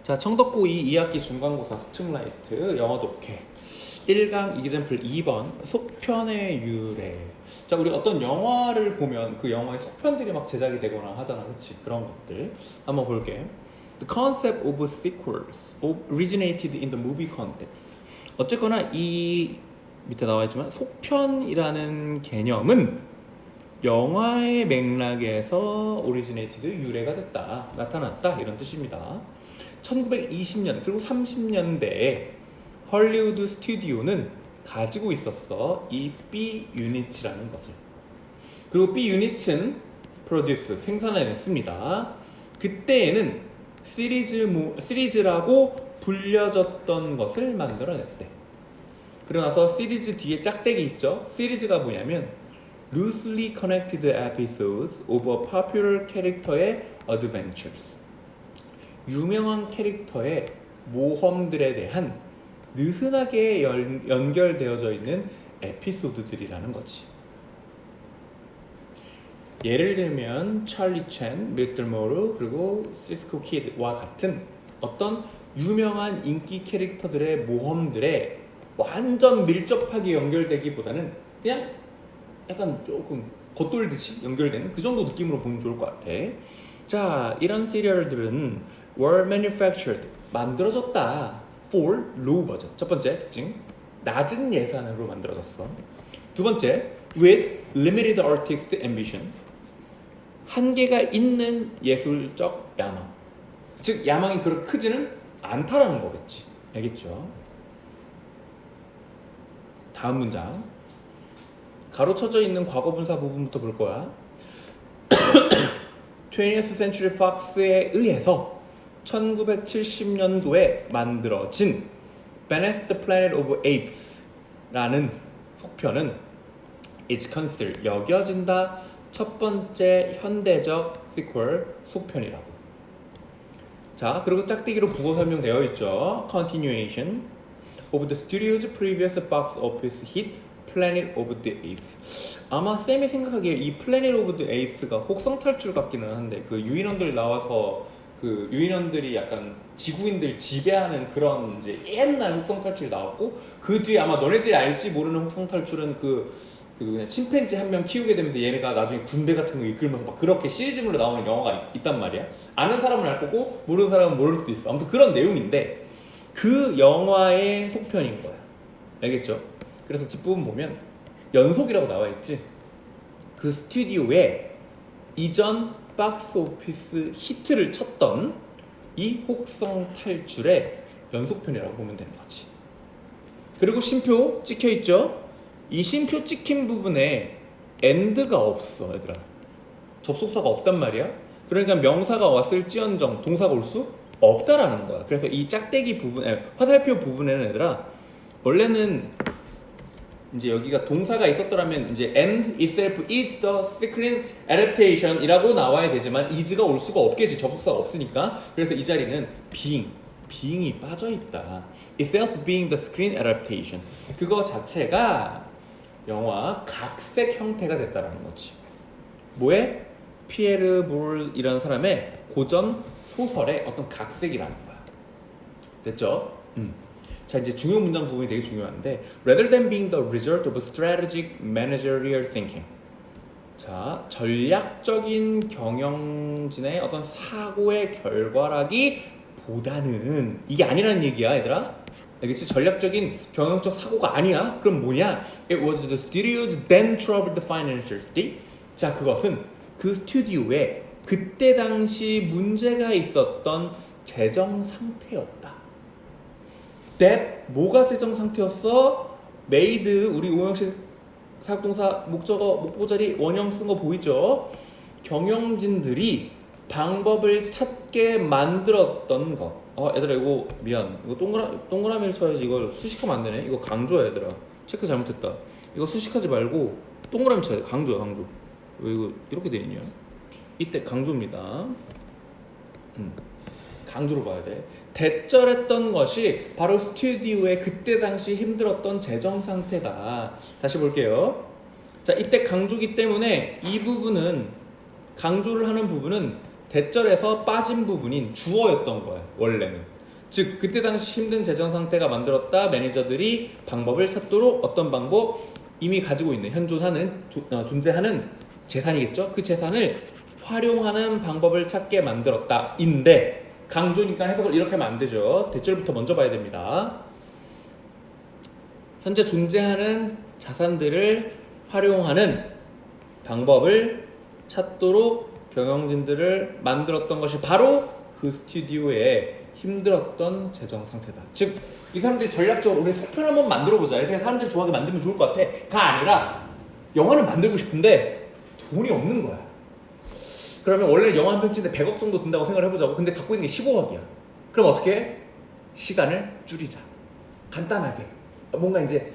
자, 청덕고2 2학기 중간고사 스팀라이트 영어 독해 1강 이기잼플 2번 속편의 유래. 자, 우리 어떤 영화를 보면 그 영화의 속편들이 막 제작이 되거나 하잖아, 그치? 그런 것들 한번 볼게. The concept of sequels originated in the movie context. 어쨌거나 이 밑에 나와 있지만 속편이라는 개념은 영화의 맥락에서 originated, 유래가 됐다, 나타났다, 이런 뜻입니다. 1920년 그리고 30년대에 헐리우드 스튜디오는 가지고 있었어, 이 B 유닛이라는 것을. 그리고 B 유닛은 프로듀스, 생산해냈습니다. 그때에는 시리즈라고 불려졌던 것을 만들어냈대. 그러고 나서 시리즈 뒤에 짝대기 있죠? 시리즈가 뭐냐면 loosely connected episodes of a popular character의 adventures. 유명한 캐릭터의 모험들에 대한 느슨하게 연결되어져 있는 에피소드들이라는 거지. 예를 들면 찰리 챈, 미스터 모로, 그리고 시스코 키드와 같은 어떤 유명한 인기 캐릭터들의 모험들에 완전 밀접하게 연결되기보다는 그냥 약간 조금 겉돌듯이 연결되는 그 정도 느낌으로 보면 좋을 것 같아. 자, 이런 시리얼들은 were manufactured, 만들어졌다, for low budget. 첫 번째 특징, 낮은 예산으로 만들어졌어. 두 번째, with limited artistic ambition, 한계가 있는 예술적 야망. 즉 야망이 그렇게 크지는 않다라는 거겠지. 알겠죠? 다음 문장, 가로쳐져 있는 과거분사 부분부터 볼 거야. 20th Century Fox에 의해서 1970년도에 만들어진 Beneath the Planet of Apes 라는 속편은 is considered, 여겨진다, 첫 번째 현대적 시퀄 속편이라고. 자, 그리고 짝대기로 부호 설명되어 있죠. Continuation of the studio's previous box office hit Planet of the Apes. 아마 쌤이 생각하기에 이 Planet of the Apes가 혹성 탈출 같기는 한데, 그 유인원들 나와서 그 유인원들이 약간 지구인들 지배하는 그런 이제 옛날 혹성 탈출이 나왔고, 그 뒤에 아마 너네들이 알지 모르는 혹성 탈출은 그 그냥 침팬지 한 명 키우게 되면서 얘네가 나중에 군대 같은 거 이끌면서 막 그렇게 시리즈물로 나오는 영화가 있단 말이야. 아는 사람은 알 거고 모르는 사람은 모를 수도 있어. 아무튼 그런 내용인데 그 영화의 속편인 거야. 알겠죠? 그래서 뒷부분 보면 연속이라고 나와 있지. 그 스튜디오에 이전 박스 오피스 히트를 쳤던 이 혹성 탈출의 연속편이라고 보면 되는 거지. 그리고 쉼표 찍혀 있죠? 이 쉼표 찍힌 부분에 end가 없어, 얘들아. 접속사가 없단 말이야. 그러니까 명사가 왔을지언정 동사가 올 수 없다라는 거야. 그래서 이 짝대기 부분, 화살표 부분에는 얘들아, 원래는 이제 여기가 동사가 있었더라면 이제 and itself is the screen adaptation 이라고 나와야 되지만 is가 올 수가 없겠지, 접속사가 없으니까. 그래서 이 자리는 being이 빠져있다. itself being the screen adaptation, 그거 자체가 영화 각색 형태가 됐다라는 거지. 뭐에? 피에르 볼이라는 사람의 고전 소설의 어떤 각색이라는 거야. 됐죠? 자, 이제 중요 문장 부분이 되게 중요한데, rather than being the result of strategic managerial thinking. 자, 전략적인 경영진의 어떤 사고의 결과라기 보다는, 이게 아니라는 얘기야, 얘들아. 알겠지? 전략적인 경영적 사고가 아니야. 그럼 뭐냐? It was the studio's then troubled financial state. 자, 그것은 그 스튜디오에 그때 당시 문제가 있었던 재정 상태였다. That, 뭐가 재정 상태였어? made, 우리 오형식 사역동사 목적어 목보자리 원형 쓴 거 보이죠? 경영진들이 방법을 찾게 만들었던 것. 얘들아, 이거 미안, 이거 동그라미를 쳐야지. 이거 수식하면 안 되네. 이거 강조야, 얘들아. 체크 잘못했다. 이거 수식하지 말고 동그라미 쳐야 돼. 강조야, 강조. 왜 이거 이렇게 돼 있냐? 이때 강조입니다. 강조로 봐야 돼. 대절했던 것이 바로 스튜디오의 그때 당시 힘들었던 재정 상태다. 다시 볼게요. 자, 이때 강조기 때문에 이 부분은, 강조를 하는 부분은 대절에서 빠진 부분인 주어였던 거야, 원래는. 즉 그때 당시 힘든 재정 상태가 만들었다. 매니저들이 방법을 찾도록 어떤 방법 이미 가지고 있는 존재하는 재산이겠죠. 그 재산을 활용하는 방법을 찾게 만들었다. 인데 강조니까 해석을 이렇게 하면 안 되죠. 대절부터 먼저 봐야 됩니다. 현재 존재하는 자산들을 활용하는 방법을 찾도록 경영진들을 만들었던 것이 바로 그 스튜디오의 힘들었던 재정 상태다. 즉, 이 사람들이 전략적으로 우리 속편 한번 만들어보자. 이렇게 사람들이 좋아하게 만들면 좋을 것 같아. 가 아니라 영화를 만들고 싶은데 돈이 없는 거야. 그러면 원래 영화 한 편 찍는데 100억 정도 든다고 생각을 해보자고. 근데 갖고 있는 게 15억이야. 그럼 어떻게 해? 시간을 줄이자. 간단하게. 뭔가 이제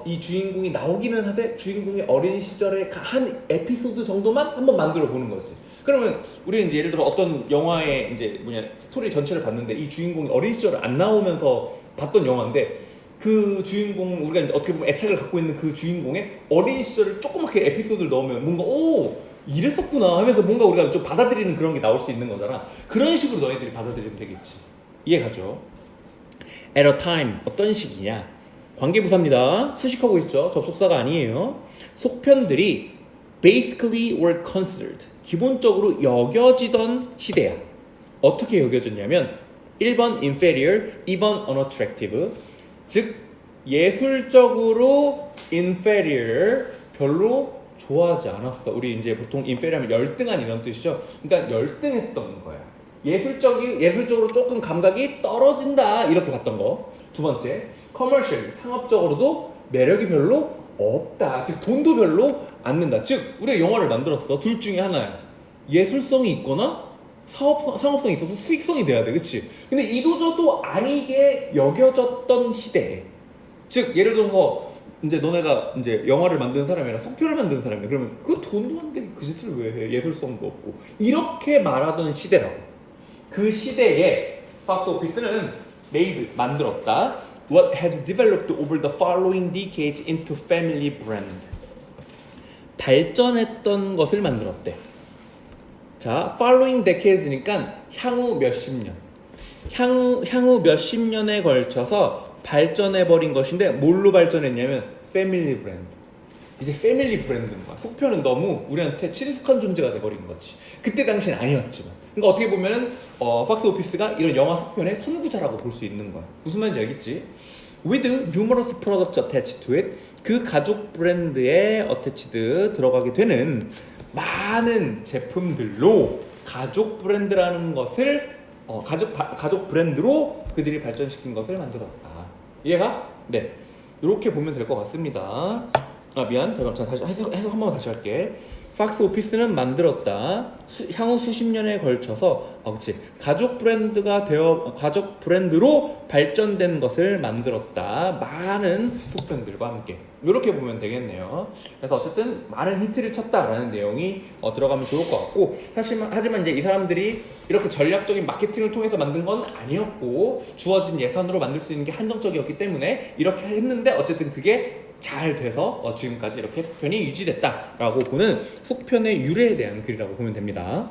이 주인공이 나오기는 하되 주인공이 어린 시절에 한 에피소드 정도만 한번 만들어 보는 거지. 그러면 우리는 이제 예를 들어 어떤 영화의 이제 스토리 전체를 봤는데 이 주인공이 어린 시절에 안 나오면서 봤던 영화인데 그 주인공 우리가 이제 어떻게 보면 애착을 갖고 있는 그 주인공의 어린 시절을 조그맣게 에피소드를 넣으면 뭔가 이랬었구나 하면서 뭔가 우리가 좀 받아들이는 그런 게 나올 수 있는 거잖아. 그런 식으로 너희들이 받아들이면 되겠지. 이해가죠? At a time 어떤 시기냐? 관계부사입니다. 수식하고 있죠. 접속사가 아니에요. 속편들이 basically were considered 기본적으로 여겨지던 시대야. 어떻게 여겨졌냐면 1번 inferior, 2번 unattractive. 즉 예술적으로 inferior 별로 좋아하지 않았어. 우리 이제 보통 inferior 하면 열등한 이런 뜻이죠. 그러니까 열등했던 거야. 예술적으로 조금 감각이 떨어진다 이렇게 봤던 거. 두 번째, 커머셜 상업적으로도 매력이 별로 없다. 즉 돈도 별로 안 낸다. 즉 우리가 영화를 만들었어. 둘 중에 하나야. 예술성이 있거나 상업성이 있어서 수익성이 돼야 돼. 그치? 근데 이도저도 아니게 여겨졌던 시대에, 즉 예를 들어서 이제 너네가 이제 영화를 만드는 사람이랑 속편을 만드는 사람이야. 그러면 그 돈도 안 되게 그 짓을 왜 해? 예술성도 없고. 이렇게 말하던 시대라고. 그 시대에 팍스 오피스는 만들었다. What has developed over the following decades into family brand. 발전했던 것을 만들었대. 자, following decades니까 향후 몇십 년. 향후 몇십 년에 걸쳐서 발전해버린 것인데 뭘로 발전했냐면 패밀리 브랜드. 이제 패밀리 브랜드인 거야. 속편은 너무 우리한테 친숙한 존재가 돼버린 거지. 그때 당시는 아니었지만. 그러니까 어떻게 보면 팍스 오피스가 이런 영화 속편의 선구자라고 볼 수 있는 거야. 무슨 말인지 알겠지? With numerous products attached to it. 그 가족 브랜드에 attached 들어가게 되는 많은 제품들로 가족 브랜드라는 것을 가족 브랜드로 그들이 발전시킨 것을 만들었다. 이해가? 네. 이렇게 보면 될 것 같습니다. 미안. 잠깐 다시 해석 한 번 다시 할게. 팍스 오피스는 만들었다. 향후 수십 년에 걸쳐서 그치. 가족 브랜드로 발전된 것을 만들었다. 많은 속편들과 함께. 이렇게 보면 되겠네요. 그래서 어쨌든 많은 히트를 쳤다라는 내용이 들어가면 좋을 것 같고, 하지만 이제 이 사람들이 이렇게 전략적인 마케팅을 통해서 만든 건 아니었고 주어진 예산으로 만들 수 있는 게 한정적이었기 때문에 이렇게 했는데 어쨌든 그게 잘 돼서 지금까지 이렇게 속편이 유지됐다라고 보는 속편의 유래에 대한 글이라고 보면 됩니다.